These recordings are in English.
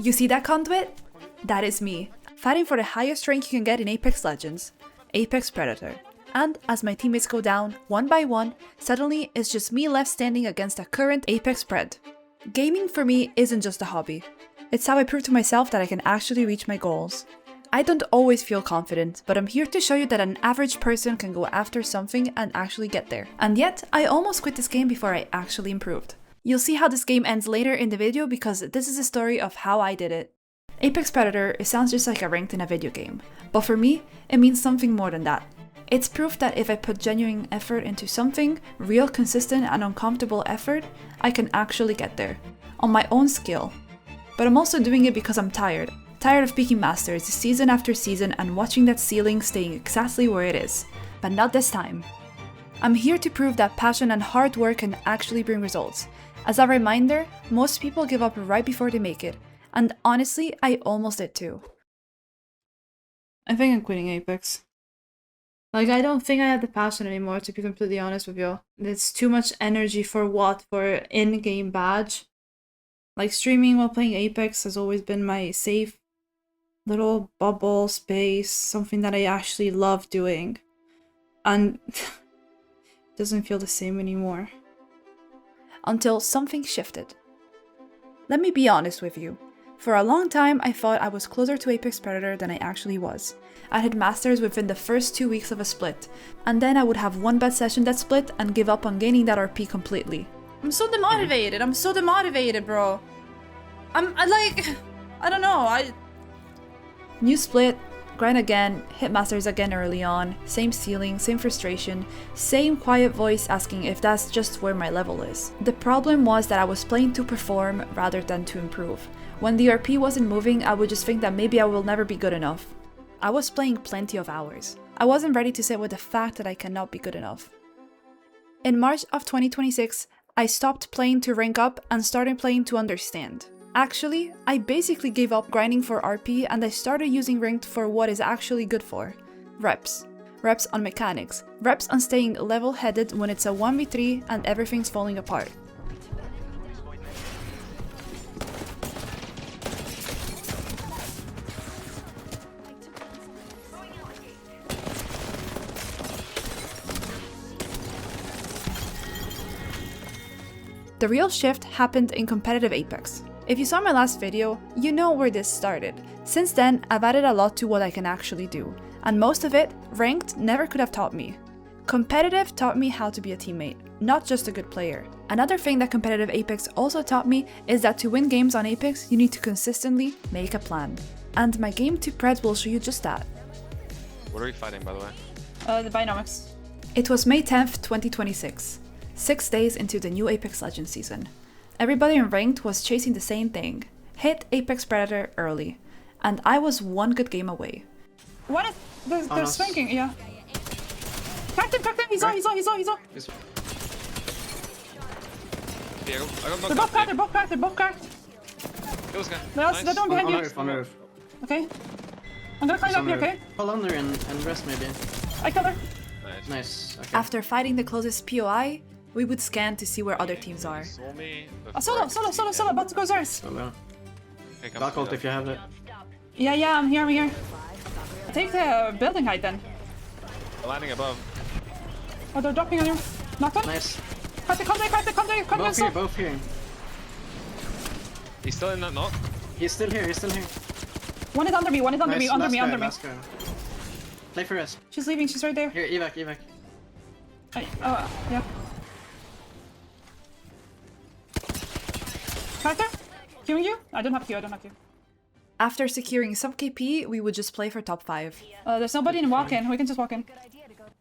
You see that, Conduit? That is me, fighting for the highest rank you can get in Apex Legends, Apex Predator. And as my teammates go down, one by one, suddenly it's just me left standing against a current Apex Pred. Gaming for me isn't just a hobby. It's how I prove to myself that I can actually reach my goals. I don't always feel confident, but I'm here to show you that an average person can go after something and actually get there. And yet, I almost quit this game before I actually improved. You'll see how this game ends later in the video because this is a story of how I did it. Apex Predator, it sounds just like a ranked in a video game, but for me, it means something more than that. It's proof that if I put genuine effort into something, real, consistent and uncomfortable effort, I can actually get there, on my own skill. But I'm also doing it because I'm tired. Tired of peaking masters season after season and watching that ceiling staying exactly where it is. But not this time. I'm here to prove that passion and hard work can actually bring results. As a reminder, most people give up right before they make it. And honestly, I almost did too. I think I'm quitting Apex. Like, I don't think I have the passion anymore, to be completely honest with you. It's too much energy for what? For in-game badge? Like, streaming while playing Apex has always been my safe little bubble space, something that I actually love doing. And it doesn't feel the same anymore. Until something shifted. Let me be honest with you. For a long time, I thought I was closer to Apex Predator than I actually was. I hit masters within the first 2 weeks of a split, and then I would have one bad session that split and give up on gaining that RP completely. I'm so demotivated, bro. I don't know, New split, grind again, hit masters again early on, same ceiling, same frustration, same quiet voice asking if that's just where my level is. The problem was that I was playing to perform rather than to improve. When the RP wasn't moving, I would just think that maybe I will never be good enough. I was playing plenty of hours. I wasn't ready to sit with the fact that I cannot be good enough. In March of 2026, I stopped playing to rank up and started playing to understand. Actually, I basically gave up grinding for RP and I started using ranked for what is actually good for. Reps. Reps on mechanics. Reps on staying level-headed when it's a 1v3 and everything's falling apart. The real shift happened in competitive Apex. If you saw my last video, you know where this started. Since then, I've added a lot to what I can actually do, and most of it, ranked never could have taught me. Competitive taught me how to be a teammate, not just a good player. Another thing that competitive Apex also taught me is that to win games on Apex, you need to consistently make a plan. And my game to Pred will show you just that. What are we fighting, by the way? The Dynamics. It was May 10th, 2026. 6 days into the new Apex Legends season. Everybody in ranked was chasing the same thing, hit Apex Predator early, and I was one good game away. What is... They're swinging, yeah. Cracked him, he's on. Yeah, They're both cracked. Kill this guy. They're down behind you. On roof. Okay. I'm gonna climb up here, okay? Hold under and rest maybe. I killed her. Nice. Okay. After fighting the closest POI, we would scan to see where other teams are. Solo, about to go Zers. Solo. Back ult if you have it. Yeah, I'm here. Take the building height then. They're landing above. Oh, they're dropping on you. Knocked one. Nice. Conduit. Both here. He's still in that knock. He's still here. One is under me. Under me. Last guy. Play for us. She's leaving, she's right there. Here, evac. Yeah. Cracked her? Killing you? I don't have Q. After securing some KP, we would just play for top 5. There's nobody in walk-in. We can just walk in.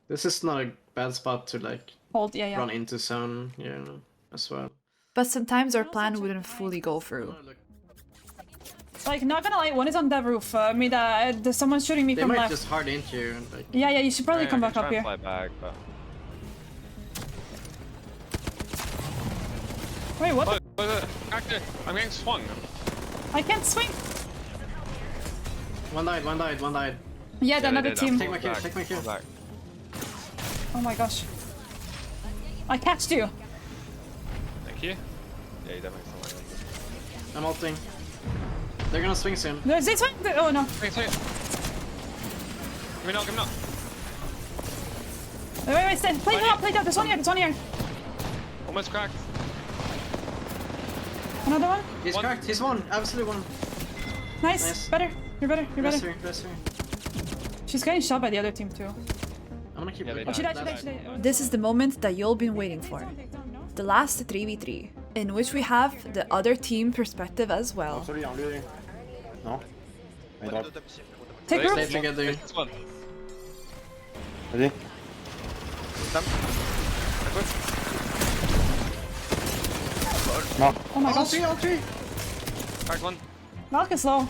This is not a bad spot to like Hold, yeah. run into zone, as well. But sometimes our plan wouldn't fully go through. Like, not gonna lie, one is on the roof. There's someone shooting me from left. They might just hard into you. Like... Yeah, you should probably come back up here. Fly back, but... Wait, what? I'm getting swung. I can't swing. One died. Yeah, another team. Take my kill. Oh my gosh. I catched you. Thank you. Yeah, you definitely still. I'm ulting. They're gonna swing soon. There's this one. Oh no. Wait, wait. Give me not, give me not. Wait, stay. Play it out, play it out. There's one here, there's one here. Almost cracked. Another one. He's One. cracked. He's one. Absolutely one. Nice. Nice. Better. You're better. You're Rest better. her, rest her. She's getting shot by the other team too. I'm gonna keep Yeah, they looking. Oh, she died. died, she died, she died. This is the moment that you'll been waiting for. The last 3v3, in which we have the other team perspective as well. Celui en lui. Non. Mais drop. Take Stay her. together. This one. Vas-y. Stamp. Backwards. Non. Oh my All gosh. three, all three. Cracked one. Mark is low.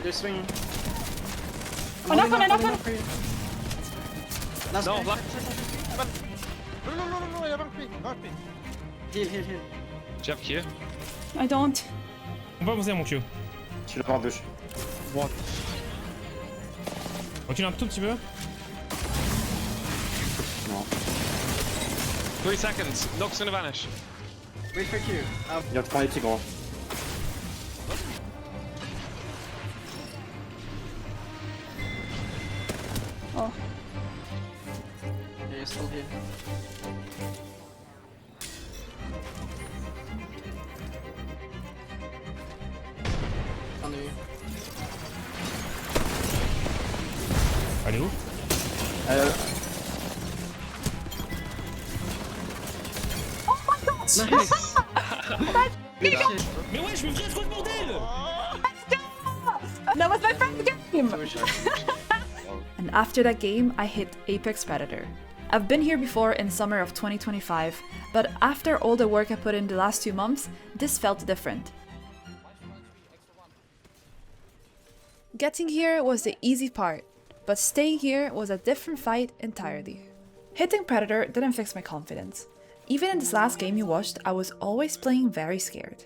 They're swinging. Oh, knock one, knock one. Last No, guy. black. Non, il y a 20 pieds. 20 pieds. Heal, heal, heal. Do you have Q? I don't. On va avancer à mon Q. Je suis là par bûche. What? Recule un tout petit peu. Non. 3 seconds. Nook's gonna vanish. Wait for Q. Il va te prendre les petits gros. Oh. Yeah, you're still here. On you. Elle est où? Nice. Good shit. Mais ouais, je me ferais trop de bordel! That was my first game. So sharp. And after that game, I hit Apex Predator. I've been here before in summer of 2025, but after all the work I put in the last 2 months, this felt different. Getting here was the easy part, but staying here was a different fight entirely. Hitting Predator didn't fix my confidence. Even in this last game you watched, I was always playing very scared.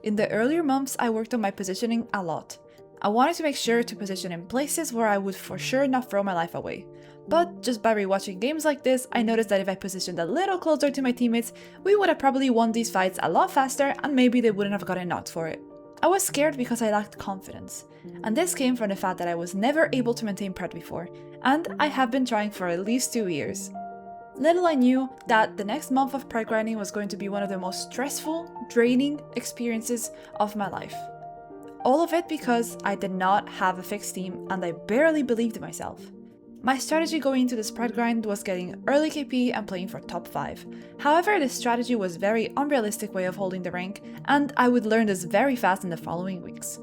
In the earlier months, I worked on my positioning a lot. I wanted to make sure to position in places where I would for sure not throw my life away. But just by rewatching games like this, I noticed that if I positioned a little closer to my teammates, we would have probably won these fights a lot faster and maybe they wouldn't have gotten knocked for it. I was scared because I lacked confidence. And this came from the fact that I was never able to maintain pred before, and I have been trying for at least 2 years. Little I knew that the next month of pred grinding was going to be one of the most stressful, draining experiences of my life. All of it because I did not have a fixed team and I barely believed in myself. My strategy going into this pred grind was getting early KP and playing for top 5. However, this strategy was a very unrealistic way of holding the rank, and I would learn this very fast in the following weeks.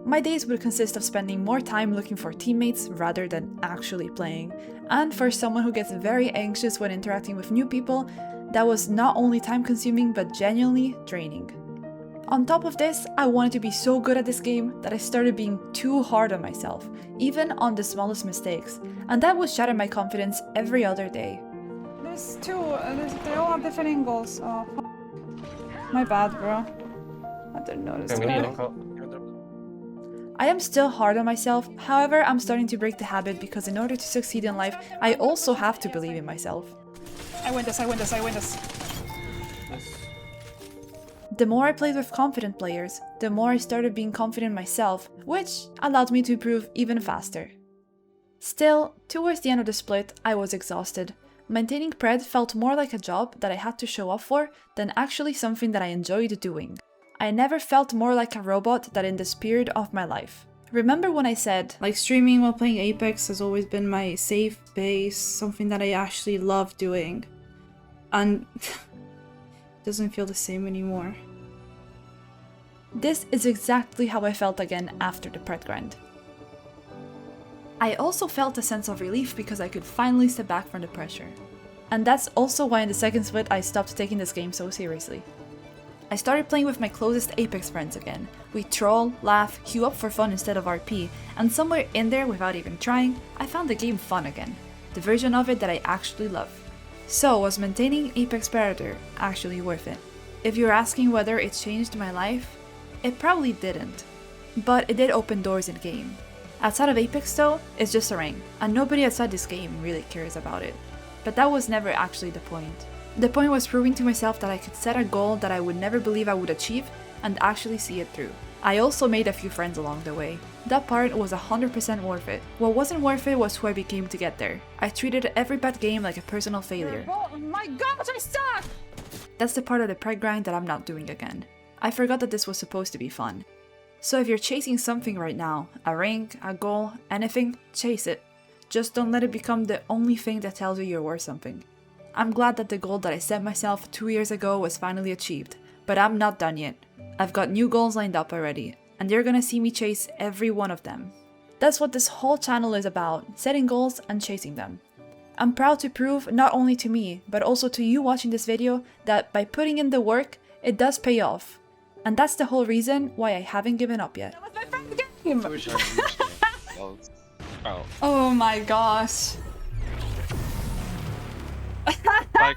My days would consist of spending more time looking for teammates rather than actually playing, and for someone who gets very anxious when interacting with new people, that was not only time consuming but genuinely draining. On top of this, I wanted to be so good at this game that I started being too hard on myself, even on the smallest mistakes, and that would shatter my confidence every other day. There's two. They all have different angles. Oh, my bad, bro. I didn't notice that. I am still hard on myself, however, I'm starting to break the habit because in order to succeed in life, I also have to believe in myself. I win this, I win this, I win this. The more I played with confident players, the more I started being confident myself, which allowed me to improve even faster. Still, towards the end of the split, I was exhausted. Maintaining pred felt more like a job that I had to show up for than actually something that I enjoyed doing. I never felt more like a robot than in this period of my life. Remember when I said, like, streaming while playing Apex has always been my safe base, something that I actually love doing. And it doesn't feel the same anymore. This is exactly how I felt again after the pred grind. I also felt a sense of relief because I could finally step back from the pressure. And that's also why in the second split I stopped taking this game so seriously. I started playing with my closest Apex friends again. We troll, laugh, queue up for fun instead of RP, and somewhere in there, without even trying, I found the game fun again. The version of it that I actually love. So, was maintaining Apex Predator actually worth it? If you're asking whether it changed my life, it probably didn't. But it did open doors in game. Outside of Apex though, it's just a rank, and nobody outside this game really cares about it. But that was never actually the point. The point was proving to myself that I could set a goal that I would never believe I would achieve and actually see it through. I also made a few friends along the way. That part was 100% worth it. What wasn't worth it was who I became to get there. I treated every bad game like a personal failure. Oh my gosh, I suck! That's the part of the preg grind that I'm not doing again. I forgot that this was supposed to be fun. So if you're chasing something right now, a rank, a goal, anything, chase it. Just don't let it become the only thing that tells you you're worth something. I'm glad that the goal that I set myself 2 years ago was finally achieved, but I'm not done yet. I've got new goals lined up already, and you're gonna see me chase every one of them. That's what this whole channel is about, setting goals and chasing them. I'm proud to prove, not only to me, but also to you watching this video, that by putting in the work, it does pay off. And that's the whole reason why I haven't given up yet. That was my friend's game! Oh. Oh my gosh. Like,